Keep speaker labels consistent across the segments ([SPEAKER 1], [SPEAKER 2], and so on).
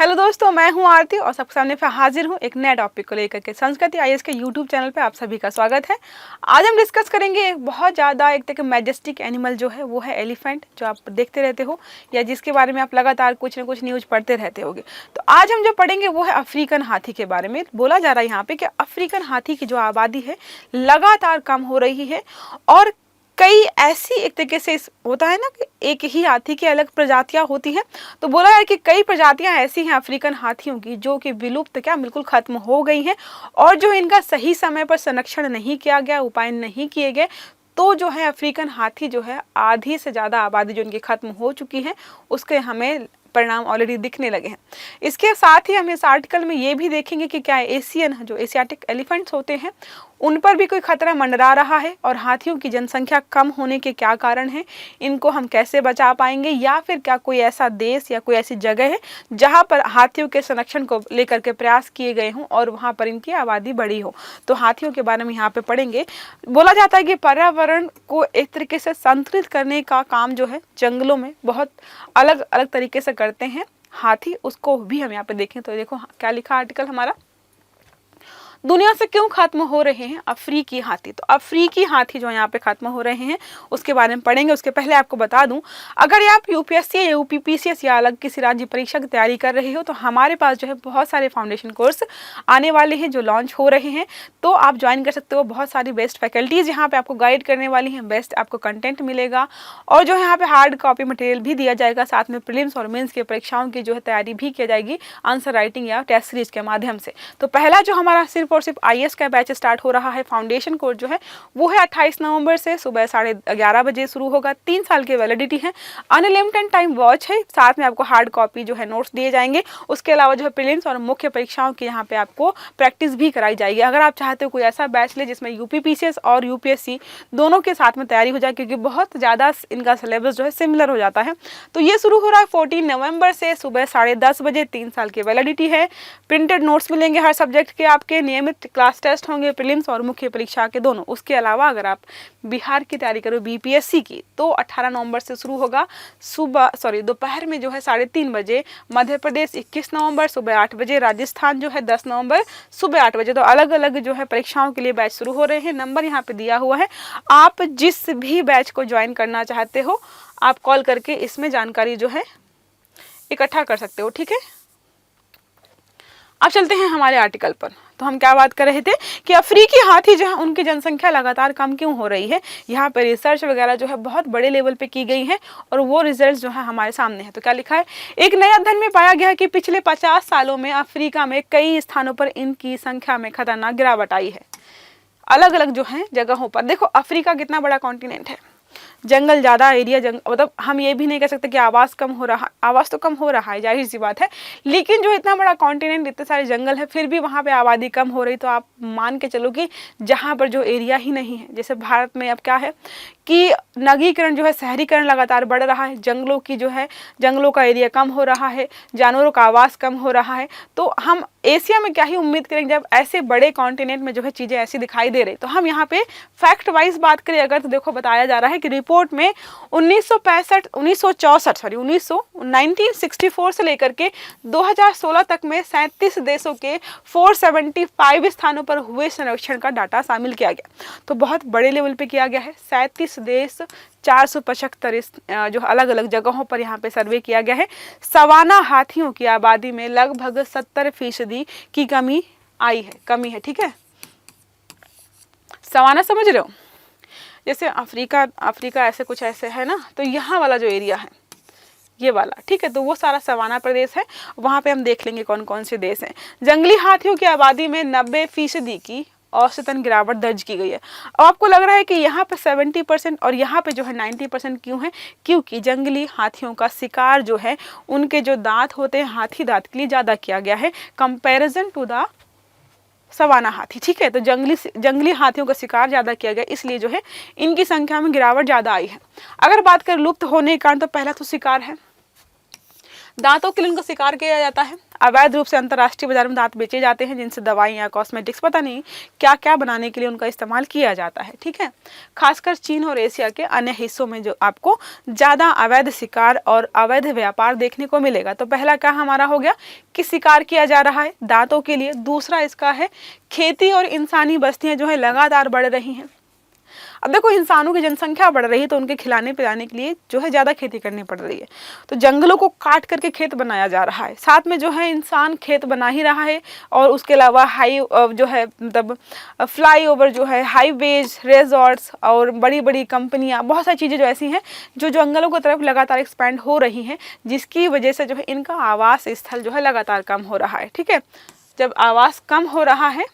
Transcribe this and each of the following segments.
[SPEAKER 1] Hello दोस्तों, मैं हूं आरती और सबके सामने पे हाजिर हूं एक नए टॉपिक को लेकर के। संस्कृति आईएएस के यूट्यूब चैनल पे आप सभी का स्वागत है। आज हम डिस्कस करेंगे एक बहुत ज़्यादा एक तरह का मैजेस्टिक एनिमल जो है वो है एलिफेंट, जो आप देखते रहते हो या जिसके बारे में आप लगातार कुछ ना कुछ न्यूज़ पढ़ते रहते होगे। तो आज हम जो पढ़ेंगे वो है अफ्रीकन हाथी के बारे में। बोला जा रहा है यहाँ पे कि अफ्रीकन हाथी की जो आबादी है लगातार कम हो रही है और कई ऐसी एक तरीके से होता है ना कि एक ही हाथी की अलग प्रजातियां होती हैं। तो बोला है कि कई प्रजातियां ऐसी हैं अफ्रीकन हाथियों की जो कि विलुप्त क्या बिल्कुल खत्म हो गई हैं और जो इनका सही समय पर संरक्षण नहीं किया गया, उपाय नहीं किए गए, तो जो है अफ्रीकन हाथी जो है आधी से ज़्यादा आबादी जो इनकी खत्म हो चुकी है उसके हमें परिणाम ऑलरेडी दिखने लगे हैं। इसके साथ ही हम इस आर्टिकल में ये भी देखेंगे कि क्या एशियन जो एशियाटिक एलिफेंट्स होते हैं उन पर भी कोई खतरा मंडरा रहा है और हाथियों की जनसंख्या कम होने के क्या कारण हैं, इनको हम कैसे बचा पाएंगे, या फिर क्या कोई ऐसा देश या कोई ऐसी जगह है जहां पर हाथियों के संरक्षण को लेकर के प्रयास किए गए हों और वहां पर इनकी आबादी बढ़ी हो। तो हाथियों के बारे में यहाँ पे पढ़ेंगे। बोला जाता है कि पर्यावरण को एक तरीके से संतुलित करने का काम जो है जंगलों में बहुत अलग अलग तरीके से करते हैं हाथी, उसको भी हम यहाँ पे देखें। तो देखो क्या लिखा आर्टिकल हमारा, दुनिया से क्यों खत्म हो रहे हैं अफ्रीकी हाथी। तो अफ्रीकी हाथी जो यहाँ पे खत्म हो रहे हैं उसके बारे में पढ़ेंगे। उसके पहले आपको बता दूं, अगर आप यूपीएससी या यूपीपीसीएस या अलग किसी राज्य परीक्षा की तैयारी कर रहे हो तो हमारे पास जो है बहुत सारे फाउंडेशन कोर्स आने वाले हैं जो लॉन्च हो रहे हैं, तो आप ज्वाइन कर सकते हो। बहुत सारी बेस्ट फैकल्टीज यहाँ पे आपको गाइड करने वाली हैं, बेस्ट आपको कंटेंट मिलेगा और जो है यहाँ पे हार्ड कॉपी मटेरियल भी दिया जाएगा। साथ में प्रीलिम्स और मेंस की परीक्षाओं की जो है तैयारी भी की जाएगी आंसर राइटिंग या टेस्ट सीरीज के माध्यम से। तो पहला जो हमारा सिर्फ और सिर्फ आईएएस का बैच स्टार्ट हो रहा है, फाउंडेशन कोर्स जो है वो है 28 नवंबर से सुबह 11:30 बजे शुरू होगा। 3 साल की वैलिडिटी है, अनलिमिटेड टाइम वॉच है, साथ में आपको हार्ड कॉपी जो है नोट्स दिए जाएंगे। उसके अलावा जो है प्रीलिम्स और मुख्य परीक्षाओं की यहाँ पे आपको प्रैक्टिस भी कराई जाएगी। अगर आप चाहते हो कोई ऐसा बैच ले जिसमें यूपीपीसीएस और यूपीएससी दोनों के साथ में तैयारी हो जाए, क्योंकि बहुत ज़्यादा इनका सिलेबस जो है सिमिलर हो जाता है, तो ये शुरू हो रहा है 14 नवंबर से सुबह 10:30 बजे। 3 साल की वैलिडिटी है, प्रिंटेड नोट्स मिलेंगे हर सब्जेक्ट के, आपके नियमित क्लास टेस्ट होंगे, प्रीलिम्स और मुख्य परीक्षा के दोनों। उसके अलावा अगर आप बिहार की तैयारी करो बीपीएससी की तो 18 नवंबर से शुरू होगा दोपहर में जो है 3:30 बजे। मध्य प्रदेश 21 नवंबर सुबह 8 बजे, राजस्थान जो है 10 नवंबर सुबह 8 बजे। तो अलग अलग जो है परीक्षाओं के लिए बैच शुरू हो रहे हैं। नंबर यहाँ पे दिया हुआ है, आप जिस भी बैच को ज्वाइन करना चाहते हो आप कॉल करके इसमें जानकारी जो है इकट्ठा कर सकते हो, ठीक है। अब चलते हैं हमारे आर्टिकल पर। तो हम क्या बात कर रहे थे कि अफ्रीकी हाथी जो है उनकी जनसंख्या लगातार कम क्यों हो रही है। यहाँ पे रिसर्च वगैरह जो है बहुत बड़े लेवल पे की गई है और वो रिजल्ट जो है हमारे सामने है। तो क्या लिखा है, एक नए अध्ययन में पाया गया कि पिछले 50 सालों में अफ्रीका में कई स्थानों पर इनकी संख्या में खतरनाक गिरावट आई है, अलग अलग जो है जगहों पर। देखो अफ्रीका कितना बड़ा कॉन्टिनेंट है, जंगल ज़्यादा एरिया, मतलब हम ये भी नहीं कह सकते कि आवास कम हो रहा, आवास तो कम हो रहा है, जाहिर सी बात है, लेकिन जो इतना बड़ा कॉन्टिनेंट, इतने सारे जंगल है, फिर भी वहाँ पे आबादी कम हो रही। तो आप मान के चलो कि जहाँ पर जो एरिया ही नहीं है, जैसे भारत में अब क्या है कि नगरीकरण जो है, शहरीकरण लगातार बढ़ रहा है, जंगलों की जो है जंगलों का एरिया कम हो रहा है, जानवरों का आवास कम हो रहा है। तो हम एशिया में क्या ही उम्मीद करेंगे जब ऐसे बड़े कॉन्टिनेंट में जो है चीज़ें ऐसी दिखाई दे रही। तो हम यहाँ पे फैक्ट वाइज बात करें अगर, तो देखो बताया जा रहा है कि रिपोर्ट में 1964 से लेकर के 2016 तक में 37 देशों के 475 स्थानों पर हुए सर्वेक्षण का डाटा शामिल किया गया। तो बहुत बड़े लेवल पे किया गया है, 37 देश 475 जो अलग अलग जगहों पर यहाँ पे सर्वे किया गया है। सवाना हाथियों की आबादी में लगभग 70% की कमी है, ठीक है। सवाना समझ रहे हो, जैसे अफ्रीका ऐसे कुछ ऐसे है ना, तो यहाँ वाला जो एरिया है ये वाला, ठीक है, तो वो सारा सवाना प्रदेश है। वहाँ पे हम देख लेंगे कौन कौन से देश हैं। जंगली हाथियों की आबादी में 90% की औसतन गिरावट दर्ज की गई है। अब आपको लग रहा है कि यहाँ पे 70% और यहाँ पे जो है 90% क्यों है, क्योंकि जंगली हाथियों का शिकार जो है, उनके जो दांत होते हैं हाथी दांत के लिए ज़्यादा किया गया है कंपेरिजन टू द सवाना हाथी, ठीक है। तो जंगली हाथियों का शिकार ज़्यादा किया गया, इसलिए जो है इनकी संख्या में गिरावट ज़्यादा आई है। अगर बात करें लुप्त होने के कारण, तो पहला तो शिकार है, दांतों के लिए उनका शिकार किया जाता है। अवैध रूप से अंतर्राष्ट्रीय बाजार में दांत बेचे जाते हैं, जिनसे दवाइयाँ, कॉस्मेटिक्स, पता नहीं क्या क्या बनाने के लिए उनका इस्तेमाल किया जाता है। ठीक है, खासकर चीन और एशिया के अन्य हिस्सों में जो आपको ज़्यादा अवैध शिकार और अवैध व्यापार देखने को मिलेगा। तो पहला क्या हमारा हो गया कि शिकार किया जा रहा है दांतों के लिए। दूसरा इसका है खेती और इंसानी बस्तियाँ जो है लगातार बढ़ रही हैं। अब देखो, इंसानों की जनसंख्या बढ़ रही है तो उनके खिलाने पिलाने के लिए जो है ज़्यादा खेती करनी पड़ रही है, तो जंगलों को काट करके खेत बनाया जा रहा है। साथ में जो है इंसान खेत बना ही रहा है, और उसके अलावा हाई जो है मतलब फ्लाईओवर जो है, हाईवेज, रिजॉर्ट्स और बड़ी बड़ी कंपनियां, बहुत सारी चीज़ें जो ऐसी हैं जो जंगलों की तरफ लगातार एक्सपेंड हो रही हैं, जिसकी वजह से जो है इनका आवास स्थल जो है लगातार कम हो रहा है। ठीक है, जब आवास कम हो रहा है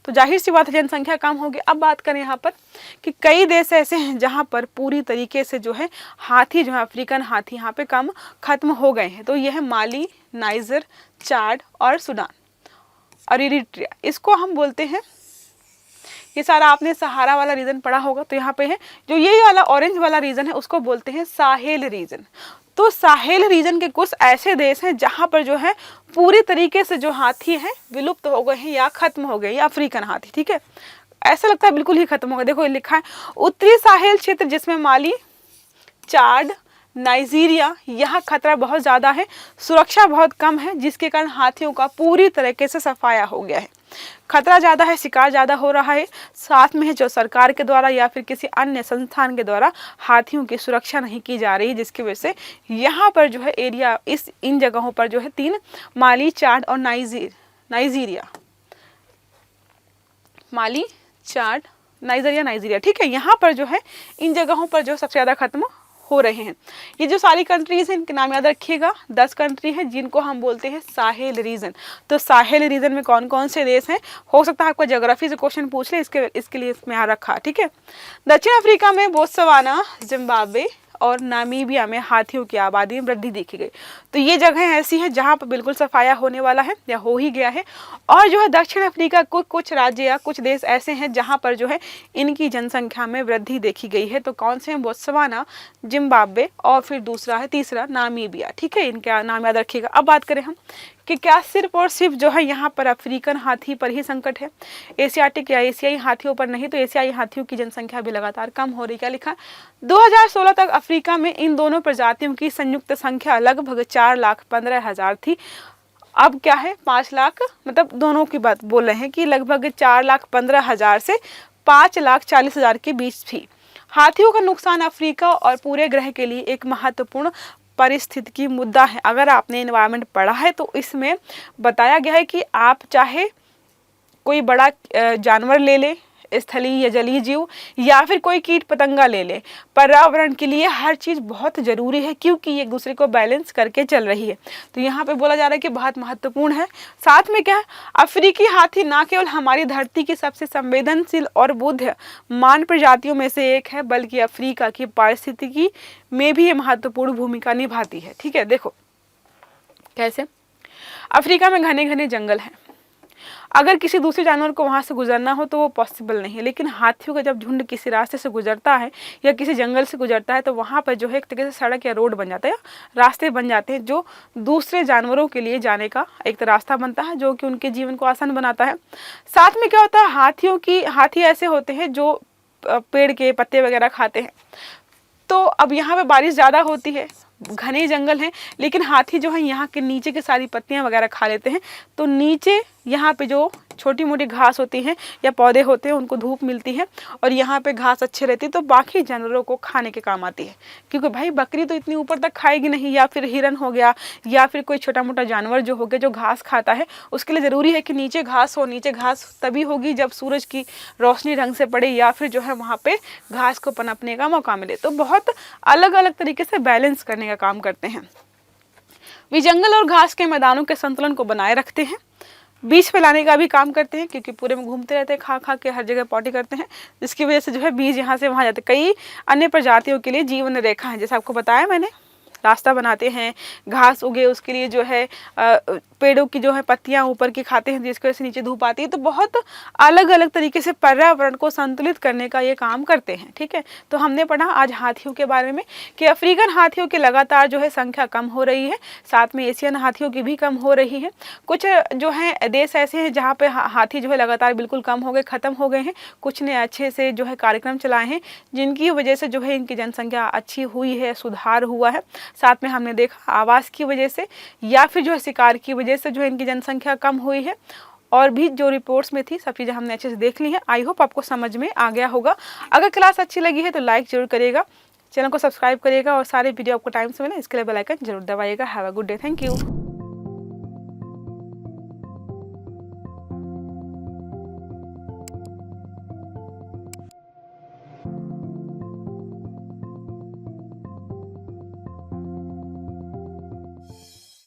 [SPEAKER 1] तो जाहिर सी बात है जनसंख्या कम होगी। अब बात करें यहाँ पर कि कई देश ऐसे हैं जहाँ पर पूरी तरीके से जो है हाथी जो है, अफ्रीकन हाथी यहाँ पे कम खत्म हो गए हैं। तो यह है माली, नाइजर, चाड और सूडान और इरिट्रिया, इसको हम बोलते हैं, ये सारा आपने सहारा वाला रीजन पढ़ा होगा, तो यहाँ पे है जो ये वाला ऑरेंज वाला रीजन है उसको बोलते हैं साहेल रीजन। तो साहेल रीजन के कुछ ऐसे देश हैं जहाँ पर जो है पूरी तरीके से जो हाथी हैं विलुप्त हो गए हैं या खत्म हो गए, या अफ्रीकन हाथी। ठीक है, ऐसा लगता है बिल्कुल ही खत्म हो गए। देखो ये लिखा है उत्तरी साहेल क्षेत्र जिसमें माली, चाड, नाइजीरिया, यहाँ खतरा बहुत ज़्यादा है, सुरक्षा बहुत कम है, जिसके कारण हाथियों का पूरी तरीके से सफाया हो गया है। खतरा ज़्यादा है, शिकार ज़्यादा हो रहा है, साथ में है जो सरकार के द्वारा या फिर किसी अन्य संस्थान के द्वारा हाथियों की सुरक्षा नहीं की जा रही, जिसकी वजह से यहाँ पर जो है एरिया इन जगहों पर जो है 3 माली, चाड और नाइजीरिया, माली, चाड, नाइजीरिया, ठीक है, यहाँ पर जो है इन जगहों पर जो सबसे ज़्यादा खत्म हो रहे हैं। ये जो सारी कंट्रीज हैं इनके नाम याद रखिएगा, 10 कंट्री हैं जिनको हम बोलते हैं साहेल रीजन। तो साहेल रीजन में कौन कौन से देश हैं, हो सकता है आपको ज्योग्राफी से क्वेश्चन पूछ ले, इसके लिए इसमें यहाँ रखा। ठीक है, दक्षिण अफ्रीका में बोत्सवाना, जिम्बाब्वे और नामीबिया में हाथियों की आबादी में वृद्धि देखी गई। तो ये जगह ऐसी है जहाँ पर बिल्कुल सफाया होने वाला है या हो ही गया है। और जो है दक्षिण अफ्रीका कुछ राज्य या कुछ देश ऐसे हैं जहाँ पर जो है इनकी जनसंख्या में वृद्धि देखी गई है। तो कौन से हैं, बोत्सवाना, जिम्बाब्वे और फिर दूसरा है तीसरा नामीबिया। ठीक है, इनका नाम याद रखिएगा। अब बात करें हम कि क्या सिर्फ और सिर्फ जो है यहाँ पर अफ्रीकन हाथी पर ही संकट है, एशियाटिक या एशियाई हाथियों पर नहीं। तो एशियाई हाथियों की जनसंख्या भी लगातार कम हो रही। क्या लिखा, 2016 तक अफ्रीका में इन दोनों प्रजातियों की संयुक्त संख्या लगभग 4,15,000 थी। अब क्या है 5 लाख, मतलब दोनों की बात बोल रहे हैं कि लगभग 4,15,000 से 5,40,000 के बीच थी। हाथियों का नुकसान अफ्रीका और पूरे ग्रह के लिए एक महत्वपूर्ण पारिस्थितिकी मुद्दा है। अगर आपने एनवायरनमेंट पढ़ा है तो इसमें बताया गया है कि आप चाहे कोई बड़ा जानवर ले ले, स्थलीय या जलीय जीव, या फिर कोई कीट पतंगा ले ले, पर्यावरण के लिए हर चीज़ बहुत ज़रूरी है, क्योंकि ये एक दूसरे को बैलेंस करके चल रही है। तो यहाँ पे बोला जा रहा है कि बहुत महत्वपूर्ण है। साथ में क्या है, अफ्रीकी हाथी ना केवल हमारी धरती की सबसे संवेदनशील और बुद्धिमान प्रजातियों में से एक है, बल्कि अफ्रीका की पारिस्थितिकी में भी ये महत्वपूर्ण भूमिका निभाती है। ठीक है, देखो कैसे, अफ्रीका में घने घने जंगल हैं, अगर किसी दूसरे जानवर को वहाँ से गुजरना हो तो वो पॉसिबल नहीं है। लेकिन हाथियों का जब झुंड किसी रास्ते से गुजरता है या किसी जंगल से गुजरता है तो वहाँ पर जो है एक तरीके से सड़क या रोड बन जाता है, रास्ते बन जाते हैं, जो दूसरे जानवरों के लिए जाने का एक रास्ता बनता है, जो कि उनके जीवन को आसान बनाता है। साथ में क्या होता है, हाथी ऐसे होते हैं जो पेड़ के पत्ते वगैरह खाते हैं। तो अब यहाँ पे बारिश ज़्यादा होती है, घने जंगल हैं, लेकिन हाथी जो है यहाँ के नीचे की सारी पत्तियाँ वगैरह खा लेते हैं। तो नीचे यहाँ पे जो छोटी मोटी घास होती हैं या पौधे होते हैं उनको धूप मिलती है, और यहाँ पे घास अच्छी रहती है, तो बाकी जानवरों को खाने के काम आती है। क्योंकि भाई बकरी तो इतनी ऊपर तक खाएगी नहीं, या फिर हिरन हो गया या फिर कोई छोटा मोटा जानवर जो हो गया जो घास खाता है, उसके लिए ज़रूरी है कि नीचे घास हो। नीचे घास तभी होगी जब सूरज की रोशनी ढंग से पड़े, या फिर जो है वहाँ पर घास को पनपने का मौका मिले। तो बहुत अलग अलग तरीके से बैलेंस करने का काम करते हैं। वे जंगल और घास के मैदानों के संतुलन को बनाए रखते हैं, बीज फैलाने का भी काम करते हैं, क्योंकि पूरे में घूमते रहते हैं, खा खा के हर जगह पॉटी करते हैं, जिसकी वजह से जो है बीज यहाँ से वहाँ जाते हैं। कई अन्य प्रजातियों के लिए जीवन रेखा है, जैसे आपको बताया मैंने, रास्ता बनाते हैं, घास उगे उसके लिए जो है पेड़ों की जो है पत्तियां ऊपर की खाते हैं जिसकी वजह से नीचे धूप आती है। तो बहुत अलग अलग तरीके से पर्यावरण को संतुलित करने का ये काम करते हैं। ठीक है, तो हमने पढ़ा आज हाथियों के बारे में कि अफ्रीकन हाथियों की लगातार जो है संख्या कम हो रही है, साथ में एशियन हाथियों की भी कम हो रही है। कुछ जो है देश ऐसे हैं जहाँ पे हाथी जो है लगातार बिल्कुल कम हो गए, खत्म हो गए हैं। कुछ ने अच्छे से जो है कार्यक्रम चलाए हैं जिनकी वजह से जो है इनकी जनसंख्या अच्छी हुई है, सुधार हुआ है। साथ में हमने देखा आवास की वजह से या फिर जो है शिकार की वजह से जो है इनकी जनसंख्या कम हुई है। और भी जो रिपोर्ट्स में थी सब चीज़ें हमने अच्छे से देख ली हैं। आई होप आपको समझ में आ गया होगा। अगर क्लास अच्छी लगी है तो लाइक जरूर करिएगा, चैनल को सब्सक्राइब करिएगा और सारे वीडियो आपको टाइम से मिले इसके लिए बेल आइकन जरूर दबाइएगा। Have a good day, thank you.